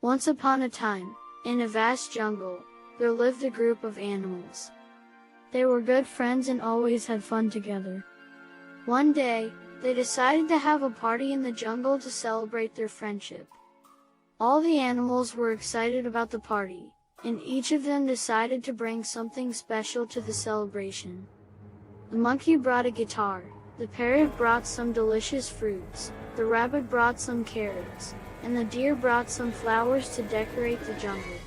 Once upon a time, in a vast jungle, there lived a group of animals. They were good friends and always had fun together. One day, they decided to have a party in the jungle to celebrate their friendship. All the animals were excited about the party, and each of them decided to bring something special to the celebration. The monkey brought a guitar, the parrot brought some delicious fruits, the rabbit brought some carrots, and the deer brought some flowers to decorate the jungle.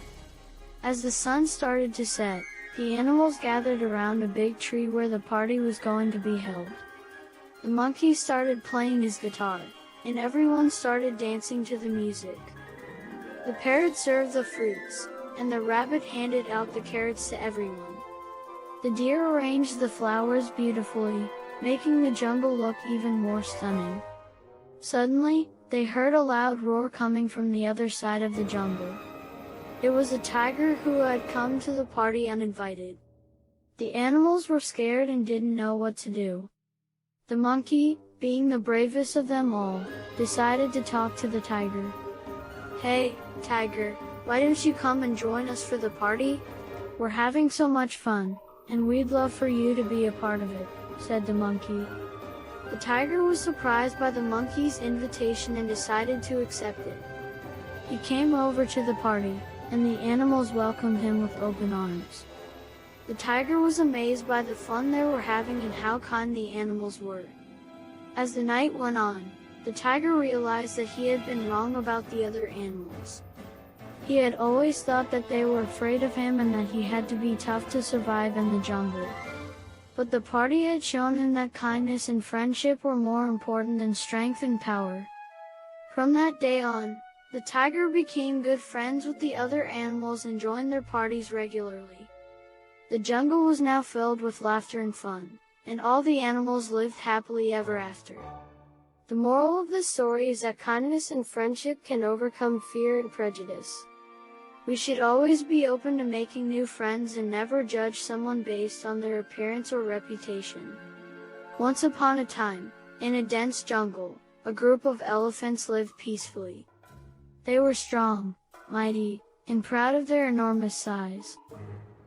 As the sun started to set, the animals gathered around a big tree where the party was going to be held. The monkey started playing his guitar, and everyone started dancing to the music. The parrot served the fruits, and the rabbit handed out the carrots to everyone. The deer arranged the flowers beautifully, making the jungle look even more stunning. Suddenly, they heard a loud roar coming from the other side of the jungle. It was a tiger who had come to the party uninvited. The animals were scared and didn't know what to do. The monkey, being the bravest of them all, decided to talk to the tiger. "Hey, tiger, why don't you come and join us for the party? We're having so much fun, and we'd love for you to be a part of it," said the monkey. The tiger was surprised by the monkey's invitation and decided to accept it. He came over to the party, and the animals welcomed him with open arms. The tiger was amazed by the fun they were having and how kind the animals were. As the night went on, the tiger realized that he had been wrong about the other animals. He had always thought that they were afraid of him and that he had to be tough to survive in the jungle. But the party had shown him that kindness and friendship were more important than strength and power. From that day on, the tiger became good friends with the other animals and joined their parties regularly. The jungle was now filled with laughter and fun, and all the animals lived happily ever after. The moral of this story is that kindness and friendship can overcome fear and prejudice. We should always be open to making new friends and never judge someone based on their appearance or reputation. Once upon a time, in a dense jungle, a group of elephants lived peacefully. They were strong, mighty, and proud of their enormous size.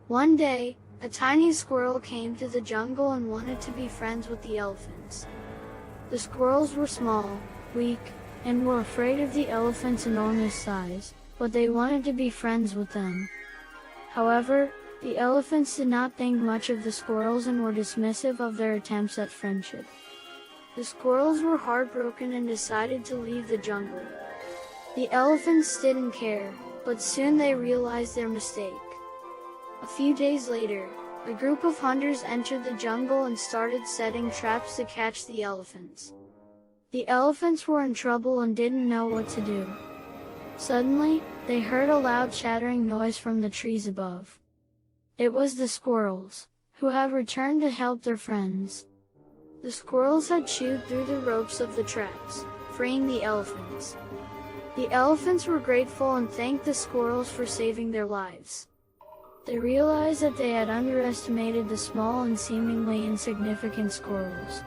One day, a tiny squirrel came to the jungle and wanted to be friends with the elephants. The squirrels were small, weak, and were afraid of the elephant's enormous size, but they wanted to be friends with them. However, the elephants did not think much of the squirrels and were dismissive of their attempts at friendship. The squirrels were heartbroken and decided to leave the jungle. The elephants didn't care, but soon they realized their mistake. A few days later, a group of hunters entered the jungle and started setting traps to catch the elephants. The elephants were in trouble and didn't know what to do. Suddenly, they heard a loud chattering noise from the trees above. It was the squirrels, who had returned to help their friends. The squirrels had chewed through the ropes of the traps, freeing the elephants. The elephants were grateful and thanked the squirrels for saving their lives. They realized that they had underestimated the small and seemingly insignificant squirrels.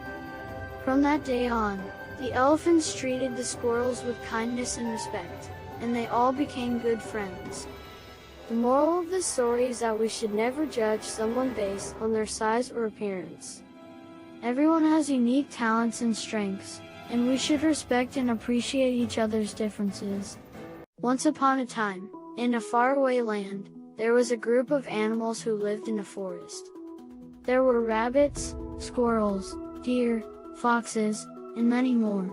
From that day on, the elephants treated the squirrels with kindness and respect, and they all became good friends. The moral of this story is that we should never judge someone based on their size or appearance. Everyone has unique talents and strengths, and we should respect and appreciate each other's differences. Once upon a time, in a faraway land, there was a group of animals who lived in a forest. There were rabbits, squirrels, deer, foxes, and many more.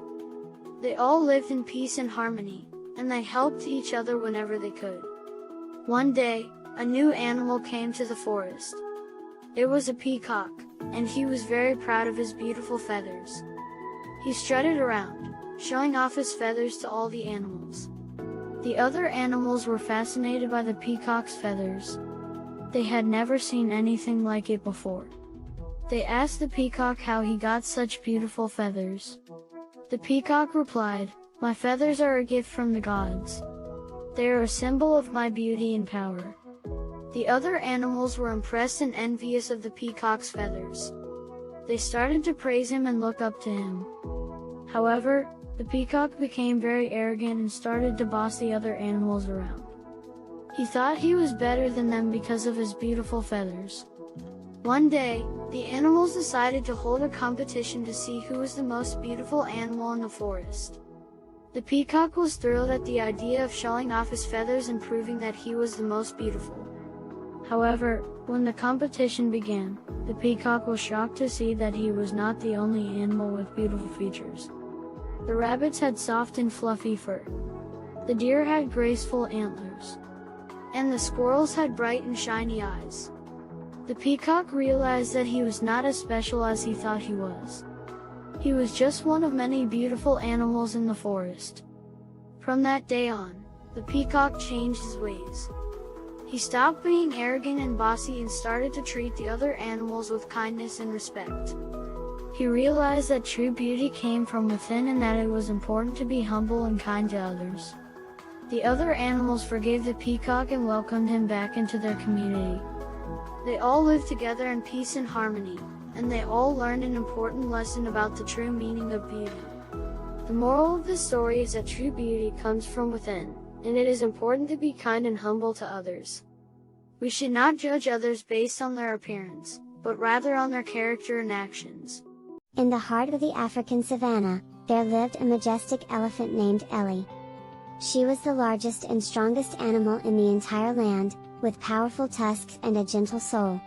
They all lived in peace and harmony, and they helped each other whenever they could. One day, a new animal came to the forest. It was a peacock, and he was very proud of his beautiful feathers. He strutted around, showing off his feathers to all the animals. The other animals were fascinated by the peacock's feathers. They had never seen anything like it before. They asked the peacock how he got such beautiful feathers. The peacock replied, "My feathers are a gift from the gods. They are a symbol of my beauty and power." The other animals were impressed and envious of the peacock's feathers. They started to praise him and look up to him. However, The peacock became very arrogant and started to boss the other animals around. He thought he was better than them because of his beautiful feathers. One day, the animals decided to hold a competition to see who was the most beautiful animal in the forest. The peacock was thrilled at the idea of showing off his feathers and proving that he was the most beautiful. However, when the competition began, the peacock was shocked to see that he was not the only animal with beautiful features. The rabbits had soft and fluffy fur. The deer had graceful antlers. And the squirrels had bright and shiny eyes. The peacock realized that he was not as special as he thought he was. He was just one of many beautiful animals in the forest. From that day on, the peacock changed his ways. He stopped being arrogant and bossy and started to treat the other animals with kindness and respect. He realized that true beauty came from within and that it was important to be humble and kind to others. The other animals forgave the peacock and welcomed him back into their community. They all lived together in peace and harmony, and they all learned an important lesson about the true meaning of beauty. The moral of this story is that true beauty comes from within, and it is important to be kind and humble to others. We should not judge others based on their appearance, but rather on their character and actions. In the heart of the African savanna, there lived a majestic elephant named Ellie. She was the largest and strongest animal in the entire land, with powerful tusks and a gentle soul.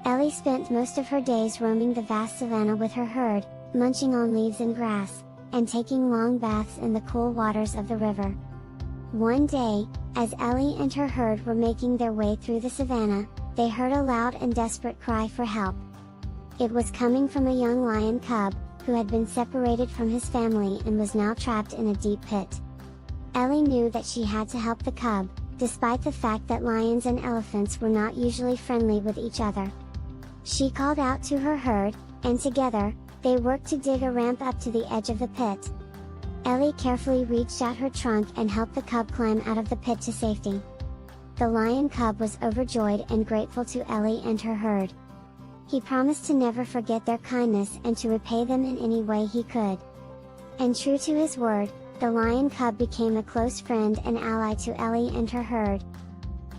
Ellie spent most of her days roaming the vast savanna with her herd, munching on leaves and grass, and taking long baths in the cool waters of the river. One day, as Ellie and her herd were making their way through the savanna, they heard a loud and desperate cry for help. It was coming from a young lion cub, who had been separated from his family and was now trapped in a deep pit. Ellie knew that she had to help the cub, despite the fact that lions and elephants were not usually friendly with each other. She called out to her herd, and together, they worked to dig a ramp up to the edge of the pit. Ellie carefully reached out her trunk and helped the cub climb out of the pit to safety. The lion cub was overjoyed and grateful to Ellie and her herd. He promised to never forget their kindness and to repay them in any way he could. And true to his word, the lion cub became a close friend and ally to Ellie and her herd.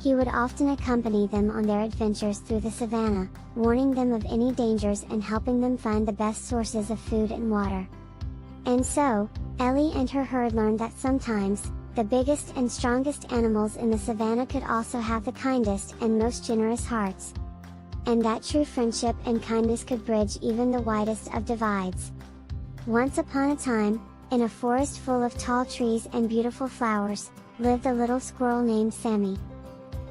He would often accompany them on their adventures through the savanna, warning them of any dangers and helping them find the best sources of food and water. And so, Ellie and her herd learned that sometimes, the biggest and strongest animals in the savanna could also have the kindest and most generous hearts. And that true friendship and kindness could bridge even the widest of divides. Once upon a time, in a forest full of tall trees and beautiful flowers, lived a little squirrel named Sammy.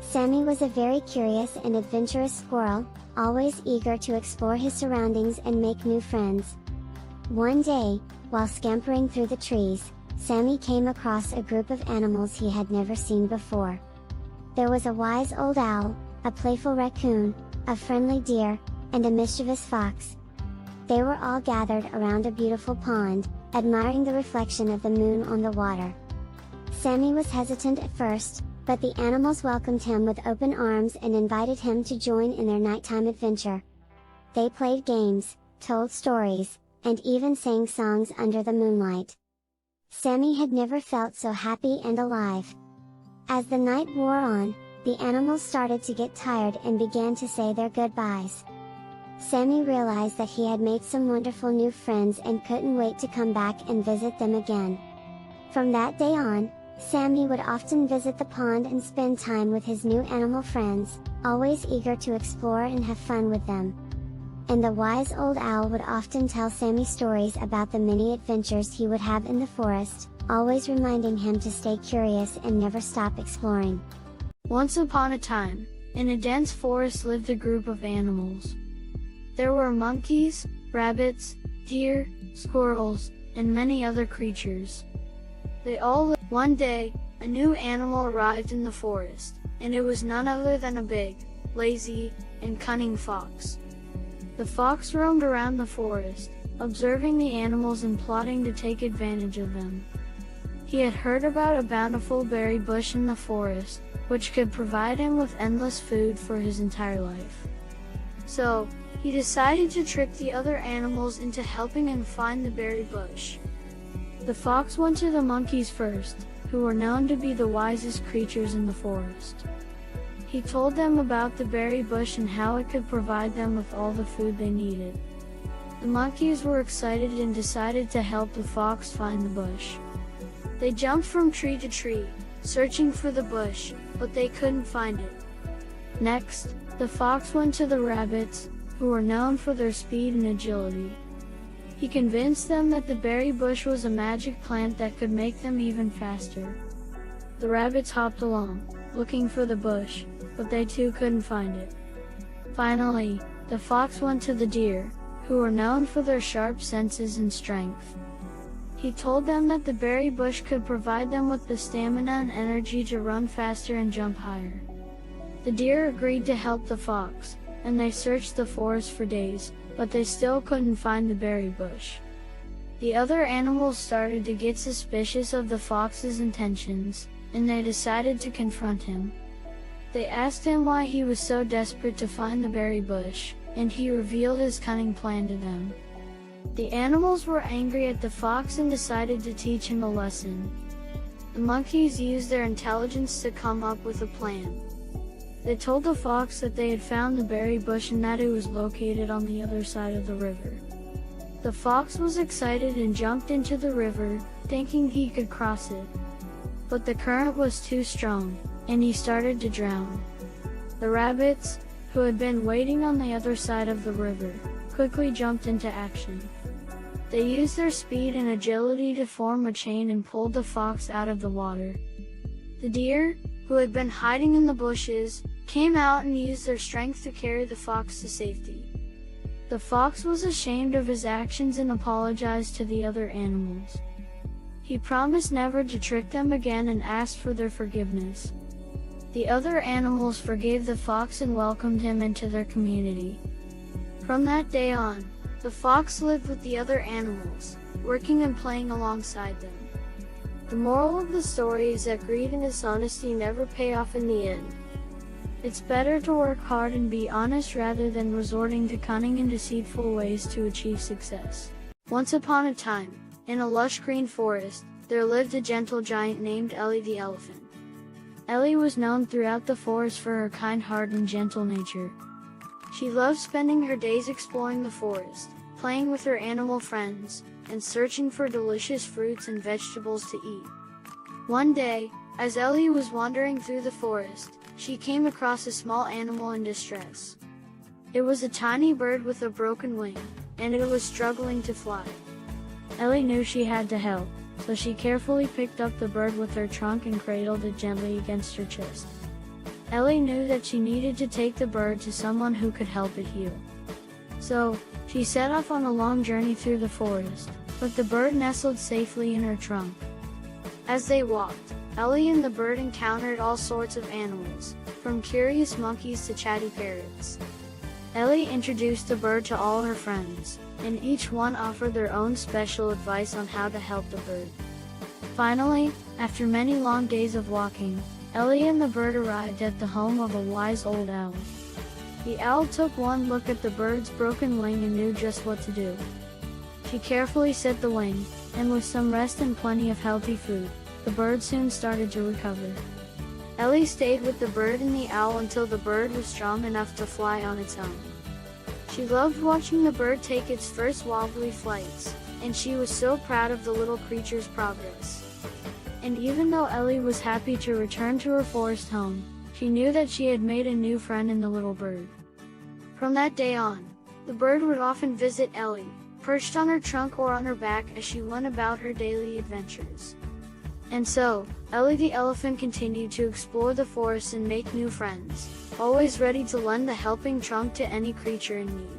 Sammy was a very curious and adventurous squirrel, always eager to explore his surroundings and make new friends. One day, while scampering through the trees, Sammy came across a group of animals he had never seen before. There was a wise old owl, a playful raccoon, a friendly deer, and a mischievous fox. They were all gathered around a beautiful pond, admiring the reflection of the moon on the water. Sammy was hesitant at first, but the animals welcomed him with open arms and invited him to join in their nighttime adventure. They played games, told stories, and even sang songs under the moonlight. Sammy had never felt so happy and alive. As the night wore on, the animals started to get tired and began to say their goodbyes. Sammy realized that he had made some wonderful new friends and couldn't wait to come back and visit them again. From that day on, Sammy would often visit the pond and spend time with his new animal friends, always eager to explore and have fun with them. And the wise old owl would often tell Sammy stories about the many adventures he would have in the forest, always reminding him to stay curious and never stop exploring. Once upon a time, in a dense forest lived a group of animals. There were monkeys, rabbits, deer, squirrels, and many other creatures. They all lived. One day, a new animal arrived in the forest, and it was none other than a big, lazy, and cunning fox. The fox roamed around the forest, observing the animals and plotting to take advantage of them. He had heard about a bountiful berry bush in the forest, which could provide him with endless food for his entire life. So, he decided to trick the other animals into helping him find the berry bush. The fox went to the monkeys first, who were known to be the wisest creatures in the forest. He told them about the berry bush and how it could provide them with all the food they needed. The monkeys were excited and decided to help the fox find the bush. They jumped from tree to tree, searching for the bush, but they couldn't find it. Next, the fox went to the rabbits, who were known for their speed and agility. He convinced them that the berry bush was a magic plant that could make them even faster. The rabbits hopped along, looking for the bush, but they too couldn't find it. Finally, the fox went to the deer, who were known for their sharp senses and strength. He told them that the berry bush could provide them with the stamina and energy to run faster and jump higher. The deer agreed to help the fox, and they searched the forest for days, but they still couldn't find the berry bush. The other animals started to get suspicious of the fox's intentions, and they decided to confront him. They asked him why he was so desperate to find the berry bush, and he revealed his cunning plan to them. The animals were angry at the fox and decided to teach him a lesson. The monkeys used their intelligence to come up with a plan. They told the fox that they had found the berry bush and that it was located on the other side of the river. The fox was excited and jumped into the river, thinking he could cross it. But the current was too strong, and he started to drown. The rabbits, who had been waiting on the other side of the river, quickly jumped into action. They used their speed and agility to form a chain and pulled the fox out of the water. The deer, who had been hiding in the bushes, came out and used their strength to carry the fox to safety. The fox was ashamed of his actions and apologized to the other animals. He promised never to trick them again and asked for their forgiveness. The other animals forgave the fox and welcomed him into their community. From that day on, the fox lived with the other animals, working and playing alongside them. The moral of the story is that greed and dishonesty never pay off in the end. It's better to work hard and be honest rather than resorting to cunning and deceitful ways to achieve success. Once upon a time, in a lush green forest, there lived a gentle giant named Ellie the elephant. Ellie was known throughout the forest for her kind heart and gentle nature. She loved spending her days exploring the forest, playing with her animal friends, and searching for delicious fruits and vegetables to eat. One day, as Ellie was wandering through the forest, she came across a small animal in distress. It was a tiny bird with a broken wing, and it was struggling to fly. Ellie knew she had to help, so she carefully picked up the bird with her trunk and cradled it gently against her chest. Ellie knew that she needed to take the bird to someone who could help it heal. So, she set off on a long journey through the forest, but the bird nestled safely in her trunk. As they walked, Ellie and the bird encountered all sorts of animals, from curious monkeys to chatty parrots. Ellie introduced the bird to all her friends, and each one offered their own special advice on how to help the bird. Finally, after many long days of walking, Ellie and the bird arrived at the home of a wise old owl. The owl took one look at the bird's broken wing and knew just what to do. She carefully set the wing, and with some rest and plenty of healthy food, the bird soon started to recover. Ellie stayed with the bird and the owl until the bird was strong enough to fly on its own. She loved watching the bird take its first wobbly flights, and she was so proud of the little creature's progress. And even though Ellie was happy to return to her forest home, she knew that she had made a new friend in the little bird. From that day on, the bird would often visit Ellie, perched on her trunk or on her back as she went about her daily adventures. And so, Ellie the elephant continued to explore the forest and make new friends, always ready to lend a helping trunk to any creature in need.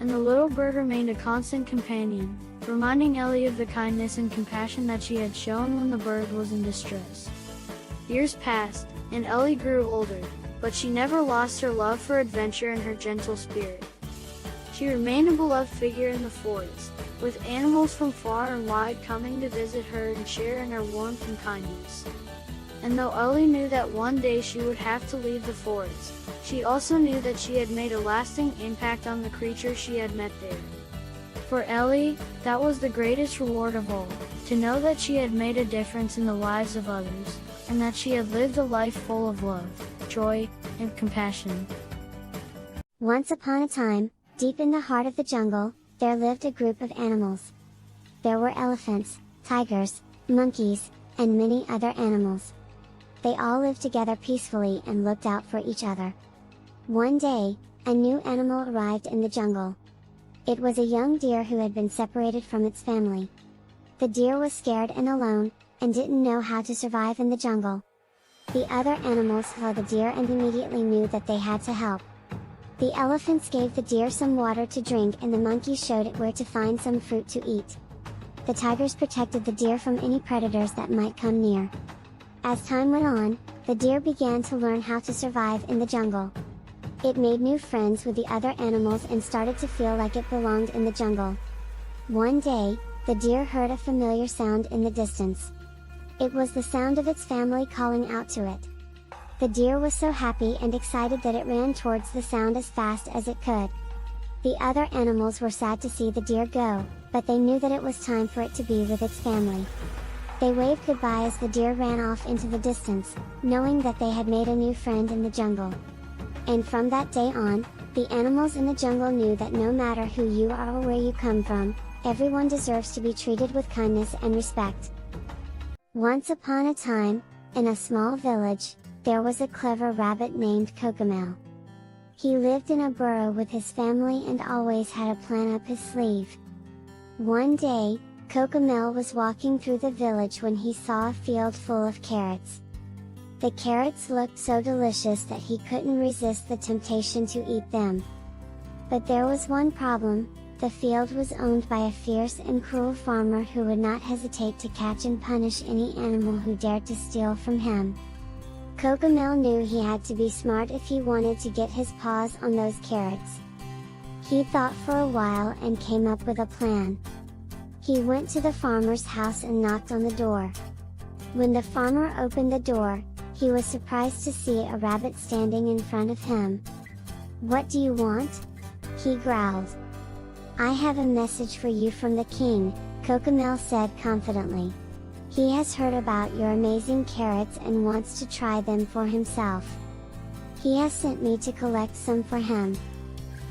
And the little bird remained a constant companion, reminding Ellie of the kindness and compassion that she had shown when the bird was in distress. Years passed, and Ellie grew older, but she never lost her love for adventure and her gentle spirit. She remained a beloved figure in the forest, with animals from far and wide coming to visit her and share in her warmth and kindness. And though Ellie knew that one day she would have to leave the forest, she also knew that she had made a lasting impact on the creatures she had met there. For Ellie, that was the greatest reward of all, to know that she had made a difference in the lives of others, and that she had lived a life full of love, joy, and compassion. Once upon a time, deep in the heart of the jungle, there lived a group of animals. There were elephants, tigers, monkeys, and many other animals. They all lived together peacefully and looked out for each other. One day, a new animal arrived in the jungle. It was a young deer who had been separated from its family. The deer was scared and alone, and didn't know how to survive in the jungle. The other animals saw the deer and immediately knew that they had to help. The elephants gave the deer some water to drink and the monkeys showed it where to find some fruit to eat. The tigers protected the deer from any predators that might come near. As time went on, the deer began to learn how to survive in the jungle. It made new friends with the other animals and started to feel like it belonged in the jungle. One day, the deer heard a familiar sound in the distance. It was the sound of its family calling out to it. The deer was so happy and excited that it ran towards the sound as fast as it could. The other animals were sad to see the deer go, but they knew that it was time for it to be with its family. They waved goodbye as the deer ran off into the distance, knowing that they had made a new friend in the jungle. And from that day on, the animals in the jungle knew that no matter who you are or where you come from, everyone deserves to be treated with kindness and respect. Once upon a time, in a small village, there was a clever rabbit named Cocomelon. He lived in a burrow with his family and always had a plan up his sleeve. One day, Cocomelon was walking through the village when he saw a field full of carrots. The carrots looked so delicious that he couldn't resist the temptation to eat them. But there was one problem: the field was owned by a fierce and cruel farmer who would not hesitate to catch and punish any animal who dared to steal from him. Cocomelon knew he had to be smart if he wanted to get his paws on those carrots. He thought for a while and came up with a plan. He went to the farmer's house and knocked on the door. When the farmer opened the door, he was surprised to see a rabbit standing in front of him. "What do you want?" he growled. "I have a message for you from the king," Cocomelon said confidently. "He has heard about your amazing carrots and wants to try them for himself. He has sent me to collect some for him."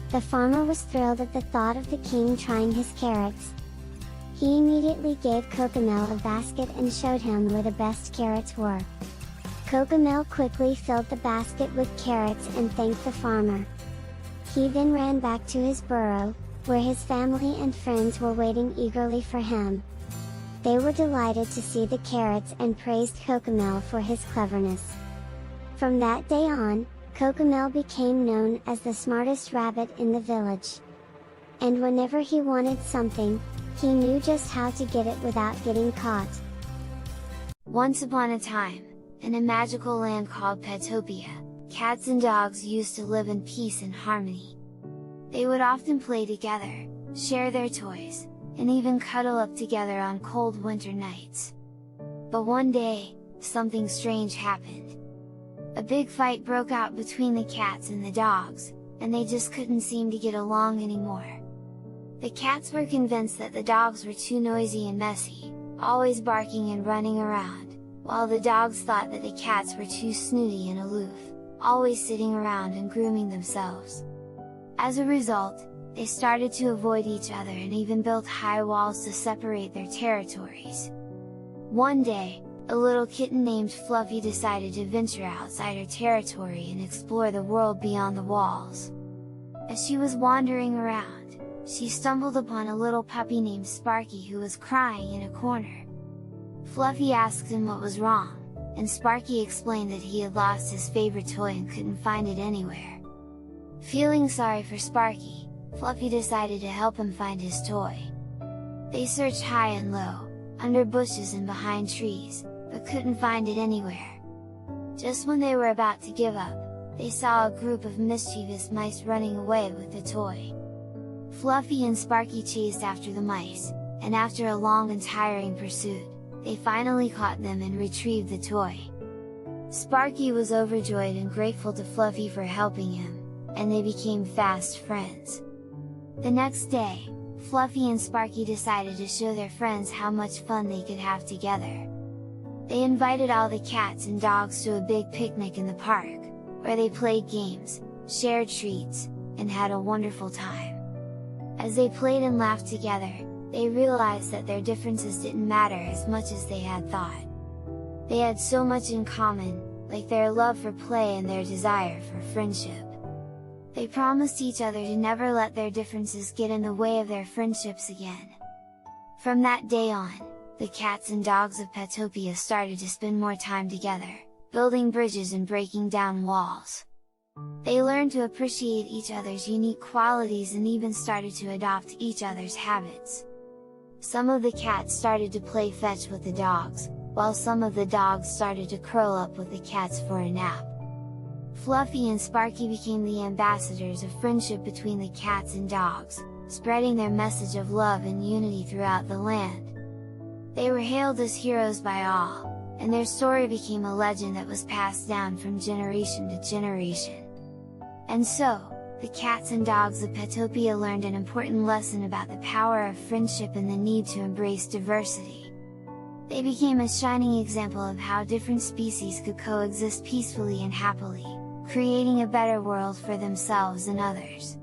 The farmer was thrilled at the thought of the king trying his carrots. He immediately gave Cocomelon a basket and showed him where the best carrots were. Cocomelon quickly filled the basket with carrots and thanked the farmer. He then ran back to his burrow, where his family and friends were waiting eagerly for him. They were delighted to see the carrots and praised Cocomelon for his cleverness. From that day on, Cocomelon became known as the smartest rabbit in the village. And whenever he wanted something, he knew just how to get it without getting caught. Once upon a time, in a magical land called Petopia, cats and dogs used to live in peace and harmony. They would often play together, share their toys, and even cuddle up together on cold winter nights. But one day, something strange happened. A big fight broke out between the cats and the dogs, and they just couldn't seem to get along anymore. The cats were convinced that the dogs were too noisy and messy, always barking and running around, while the dogs thought that the cats were too snooty and aloof, always sitting around and grooming themselves. As a result, they started to avoid each other and even built high walls to separate their territories. One day, a little kitten named Fluffy decided to venture outside her territory and explore the world beyond the walls. As she was wandering around, she stumbled upon a little puppy named Sparky who was crying in a corner. Fluffy asked him what was wrong, and Sparky explained that he had lost his favorite toy and couldn't find it anywhere. Feeling sorry for Sparky, Fluffy decided to help him find his toy. They searched high and low, under bushes and behind trees, but couldn't find it anywhere. Just when they were about to give up, they saw a group of mischievous mice running away with the toy. Fluffy and Sparky chased after the mice, and after a long and tiring pursuit, they finally caught them and retrieved the toy. Sparky was overjoyed and grateful to Fluffy for helping him, and they became fast friends. The next day, Fluffy and Sparky decided to show their friends how much fun they could have together. They invited all the cats and dogs to a big picnic in the park, where they played games, shared treats, and had a wonderful time. As they played and laughed together, they realized that their differences didn't matter as much as they had thought. They had so much in common, like their love for play and their desire for friendship. They promised each other to never let their differences get in the way of their friendships again. From that day on, the cats and dogs of Petopia started to spend more time together, building bridges and breaking down walls. They learned to appreciate each other's unique qualities and even started to adopt each other's habits. Some of the cats started to play fetch with the dogs, while some of the dogs started to curl up with the cats for a nap. Fluffy and Sparky became the ambassadors of friendship between the cats and dogs, spreading their message of love and unity throughout the land. They were hailed as heroes by all, and their story became a legend that was passed down from generation to generation. And so, the cats and dogs of Petopia learned an important lesson about the power of friendship and the need to embrace diversity. They became a shining example of how different species could coexist peacefully and happily, creating a better world for themselves and others.